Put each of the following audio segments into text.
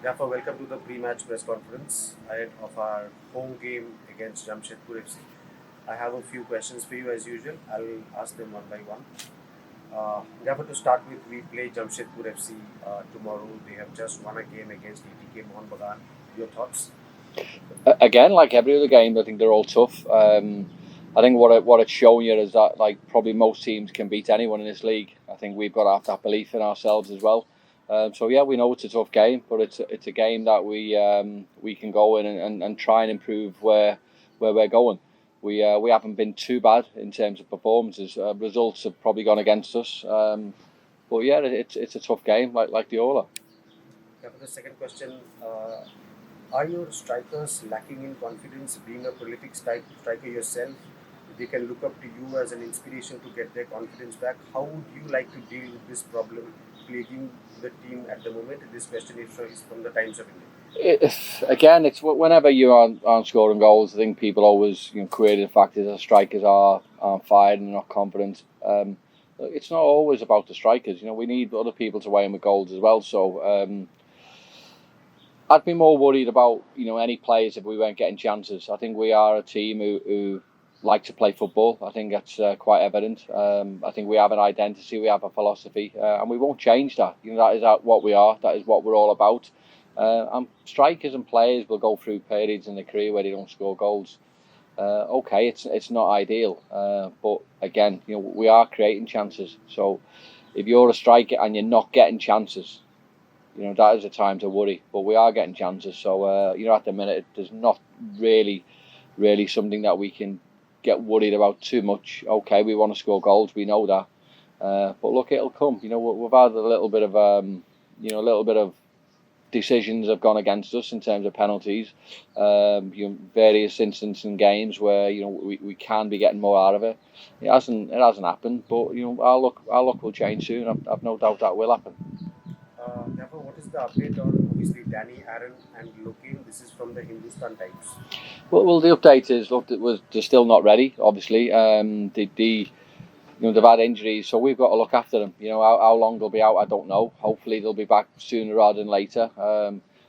Therefore, welcome to the pre-match press conference ahead of our home game against Jamshedpur FC. I have a few questions for you as usual. I'll ask them one by one. Therefore, to start with, we play Jamshedpur FC tomorrow. They have just won a game against ETK Mohun Bagan. Your thoughts? Again, like every other game, I think they're all tough. I think what it's shown you is that probably most teams can beat anyone in this league. I think we've got to have that belief in ourselves as well. So yeah, we know it's a tough game, but it's a game that we can go in and try and improve where we're going. We haven't been too bad in terms of performances. Results have probably gone against us, but yeah, it's a tough game like the Ola. Yeah, for the second question, are your strikers lacking in confidence? Being a prolific striker yourself, they can look up to you as an inspiration to get their confidence back. How would you like to deal with this problem plaguing the team at the moment? This question is from the Times of India. Again, it's whenever you aren't scoring goals, I think people always create the fact that the strikers aren't fired and not confident. It's not always about the strikers. We need other people to weigh in with goals as well. So I'd be more worried about any players if we weren't getting chances. I think we are a team who like to play football. I think that's quite evident. I think we have an identity, we have a philosophy, and we won't change that. That is what we are. That is what we're all about. And strikers and players will go through periods in their career where they don't score goals. Okay, it's not ideal, but again, we are creating chances. So if you're a striker and you're not getting chances, that is a time to worry. But we are getting chances. So at the minute, there's not really something that we can get worried about too much. Okay, we want to score goals, we know that, but look, it'll come. We've had a little bit of decisions have gone against us in terms of penalties. Various instances in games where we can be getting more out of it. It hasn't happened, but our luck will change soon. I've no doubt that will happen. Therefore, what is the update on obviously Danny, Aaron, and Lokin? This is from the Hindustan Times. Well, the update is look, they're still not ready. Obviously, they've had injuries, so we've got to look after them. How long they'll be out, I don't know. Hopefully, they'll be back sooner rather than later.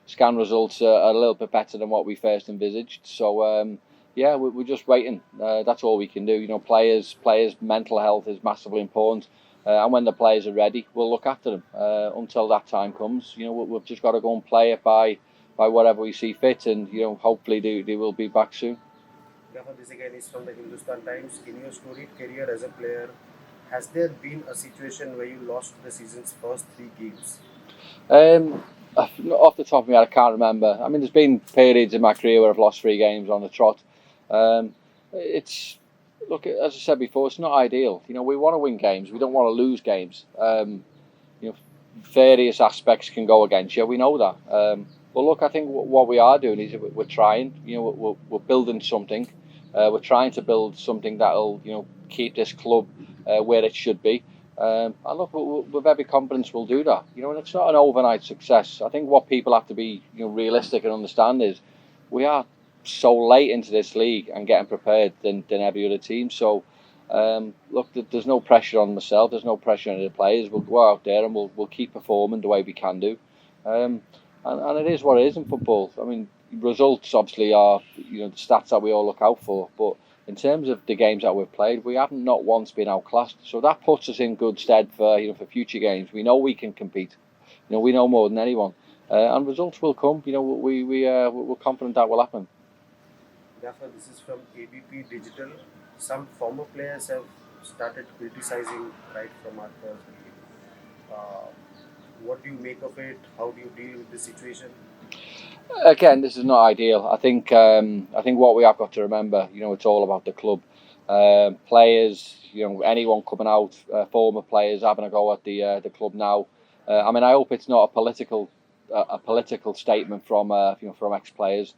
Scan results are a little bit better than what we first envisaged. So yeah, we're just waiting. That's all we can do. Players' mental health is massively important. And when the players are ready, we'll look after them. Until that time comes, we've just got to go and play it by whatever we see fit, and hopefully they will be back soon. Therefore, this again is from the Hindustan Times. In your storied career as a player, has there been a situation where you lost the season's first three games? Off the top of my head, I can't remember. I mean, there's been periods in my career where I've lost 3 games on the trot. Look, as I said before, it's not ideal. We want to win games. We don't want to lose games. Various aspects can go against you. We know that. But look, I think what we are doing is we're trying. We're building something. We're trying to build something that'll keep this club where it should be. And look, with every confidence, we'll do that. And it's not an overnight success. I think what people have to be realistic and understand is we are so late into this league and getting prepared than every other team. So look, there's no pressure on myself. There's no pressure on the players. We'll go out there and we'll keep performing the way we can do. And it is what it is in football. I mean, results obviously are the stats that we all look out for, but in terms of the games that we've played, we haven't not once been outclassed. So that puts us in good stead for future games. We know we can compete. We know more than anyone, and results will come. We're confident that will happen. Therefore, this is from ABP Digital. Some former players have started criticizing right from our first game. Uh, what do you make of it? How do you deal with the situation? Again, this is not ideal. I think what we have got to remember, it's all about the club. Players, anyone coming out, former players having a go at the club now. I mean, I hope it's not a political statement from from ex-players.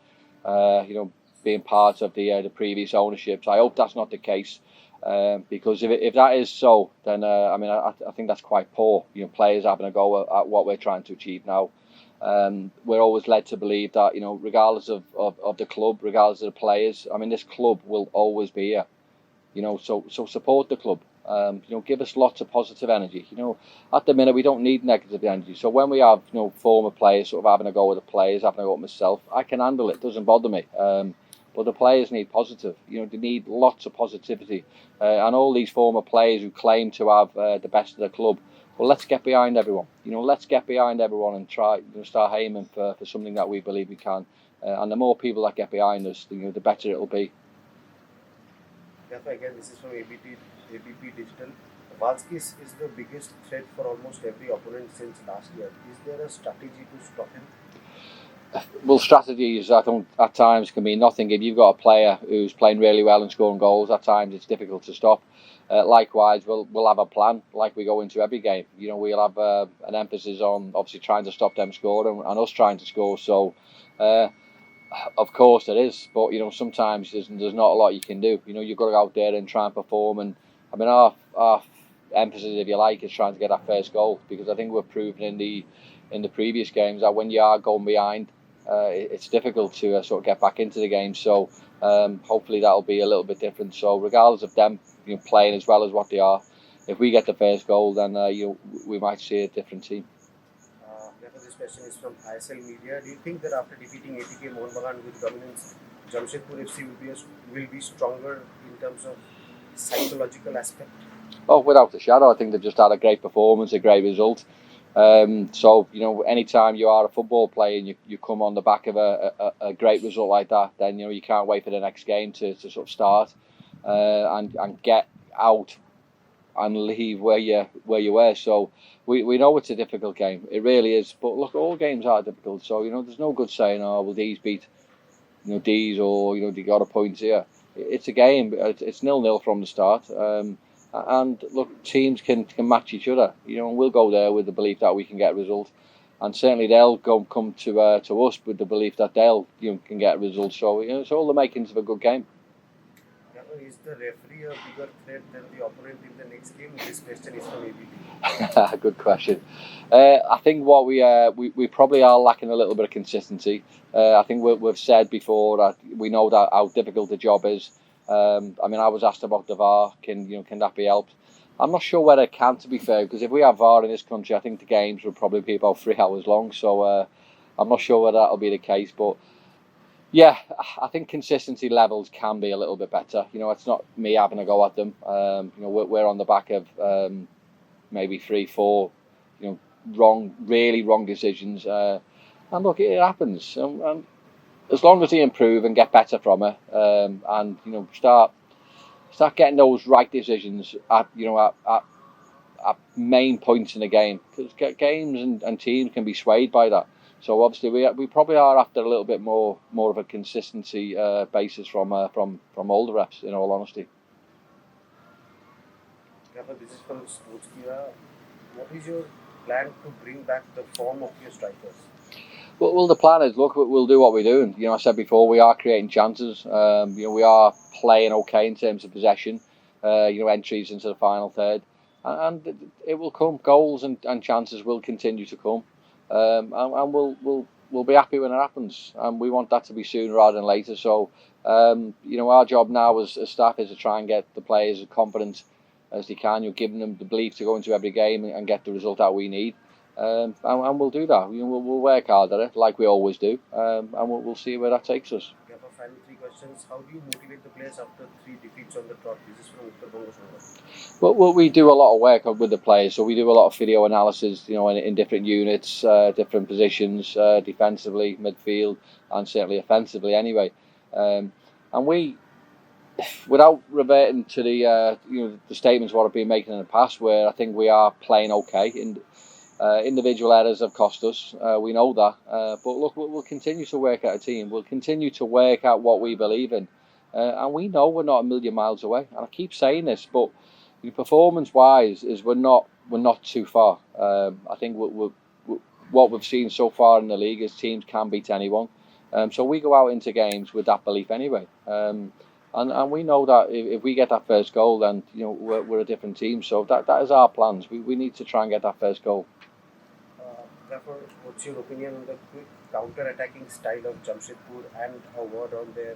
Being part of the previous ownerships. I hope that's not the case. Because if that is so, then I think that's quite poor. Players having a go at what we're trying to achieve now. We're always led to believe that regardless of the club, regardless of the players, I mean this club will always be here. So support the club. Give us lots of positive energy. At the minute we don't need negative energy. So when we have former players sort of having a go at the players, having a go at myself, I can handle it. It doesn't bother me. But the players need positive. They need lots of positivity. And all these former players who claim to have the best of the club. Well, let's get behind everyone. Let's get behind everyone and try start aiming for something that we believe we can. And the more people that get behind us, the better it'll be. Yeah, again, this is from ABP Digital. Valskis is the biggest threat for almost every opponent since last year. Is there a strategy to stop him? Well, strategies I think at times can mean nothing. If you've got a player who's playing really well and scoring goals, at times it's difficult to stop. Likewise, we'll have a plan like we go into every game. We'll have an emphasis on obviously trying to stop them scoring and us trying to score. So, of course there is, but sometimes there's not a lot you can do. You've got to go out there and try and perform. And I mean, our emphasis, if you like, is trying to get that first goal, because I think we've proven in the previous games that when you are going behind, it's difficult to sort of get back into the game. So hopefully that'll be a little bit different. So regardless of them playing as well as what they are, if we get the first goal, then we might see a different team. This question is from ISL Media. Do you think that after defeating ATK Mohun Bagan with dominance, Jamshedpur FC will be stronger in terms of psychological aspect? Oh, without a shadow. I think they've just had a great performance, a great result. So anytime you are a football player and you come on the back of a great result like that, then you can't wait for the next game to sort of start and get out and leave where you were. So we know it's a difficult game. It really is. But look, all games are difficult. So there's no good saying, oh well, these beat these, or they got a point here. It's a game. It's 0-0 from the start. And look, teams can match each other, and we'll go there with the belief that we can get a result, and certainly they'll come to us with the belief that they'll can get a result. So it's all the makings of a good game. Is the referee a bigger threat than the opponent in the next game? This question is from ABP. Good question. I think what we probably are lacking a little bit of consistency. I think we've said before that we know that how difficult the job is. I mean, I was asked about the VAR. Can that be helped? I'm not sure whether it can, to be fair, because if we have VAR in this country, I think the games would probably be about 3 hours long. So I'm not sure whether that'll be the case. But yeah, I think consistency levels can be a little bit better. It's not me having a go at them. We're on the back of maybe 3-4, really wrong decisions. And look, it happens. And as long as they improve and get better from it, and start getting those right decisions at main points in the game, because games and teams can be swayed by that. So obviously we probably are after a little bit more of a consistency basis from all the refs, in all honesty. This is from Sportskira. What is your plan to bring back the form of your strikers? Well, the plan is, look, we'll do what we're doing. I said before, we are creating chances. We are playing okay in terms of possession. Entries into the final third, and it will come. Goals and chances will continue to come, and we'll be happy when it happens. And we want that to be sooner rather than later. So, our job now as staff is to try and get the players as confident as they can. You're giving them the belief to go into every game and get the result that we need. And we'll do that. We'll work hard at it, like we always do, and we'll see where that takes us. We have a final 3 questions. How do you motivate the players after 3 defeats on the trot? This is from Uttar Bengal. Well, we do a lot of work with the players, so we do a lot of video analysis, in different units, different positions, defensively, midfield, and certainly offensively anyway. And we, without reverting to the statements what I've been making in the past, where I think we are playing okay. Individual errors have cost us. We know that. But look, we'll continue to work out a team. We'll continue to work out what we believe in. And we know we're not a million miles away. And I keep saying this, but performance-wise, we're not too far. I think what we've seen so far in the league is teams can beat anyone. So we go out into games with that belief anyway. And we know that if we get that first goal, then we're a different team. So that is our plans. We need to try and get that first goal. Therefore, what's your opinion on the quick counter-attacking style of Jamshedpur, and a word on their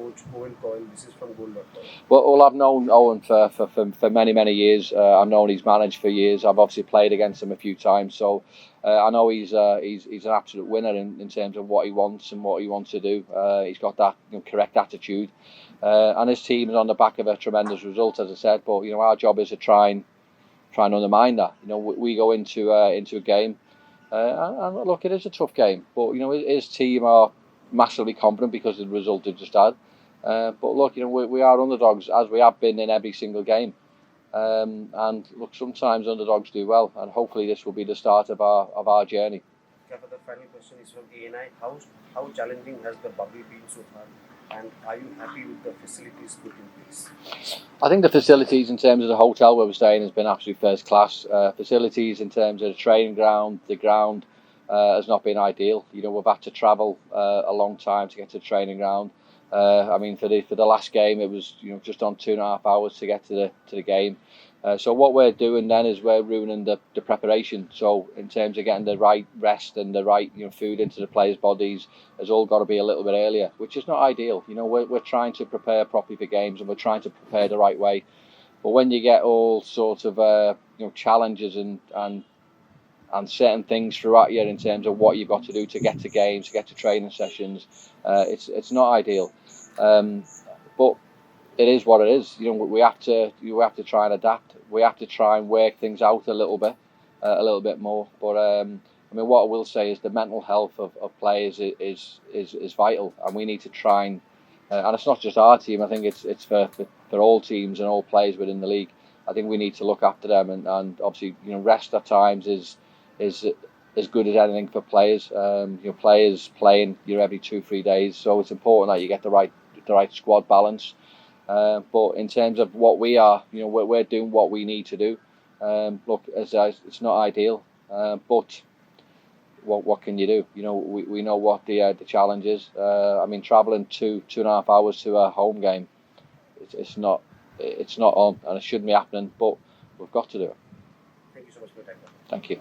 coach Owen Coyle. This is from Goal.com. Well, I've known Owen for many years. I've known he's managed for years. I've obviously played against him a few times, so I know he's an absolute winner in terms of what he wants and what he wants to do. He's got that correct attitude, and his team is on the back of a tremendous result, as I said. But our job is to try and undermine that. We go into a game, and look, it is a tough game, but his team are massively confident because of the result they've just had. But look, we are underdogs, as we have been in every single game. And look, sometimes underdogs do well, and hopefully this will be the start of our journey. Okay, the final question is from ANI. How challenging has the bubble been so far, and are you happy with the facilities put in place? I think the facilities in terms of the hotel where we're staying has been absolutely first class. Facilities in terms of the training ground, the ground has not been ideal. We've had to travel a long time to get to the training ground. I mean, for the last game, it was just on 2.5 hours to get to the game. So what we're doing then is we're ruining the preparation. So in terms of getting the right rest and the right food into the players' bodies, has all got to be a little bit earlier, which is not ideal. We're trying to prepare properly for games, and we're trying to prepare the right way. But when you get all sorts of challenges and certain things throughout you in terms of what you've got to do to get to games, to get to training sessions, it's not ideal. But it is what it is. We have to try and adapt. We have to try and work things out a little bit more. But I mean, what I will say is the mental health of players is vital, and we need to try and it's not just our team. I think it's for all teams and all players within the league. I think we need to look after them, and obviously rest at times is as good as anything for players. Players playing every 2-3 days, so it's important that you get the right squad balance. But in terms of what we are, we're doing what we need to do. Look, it's not ideal, but what can you do? We know what the challenge is. I mean, travelling 2.5 hours to a home game, it's not on, and it shouldn't be happening. But we've got to do it. Thank you so much for your time. Thank you.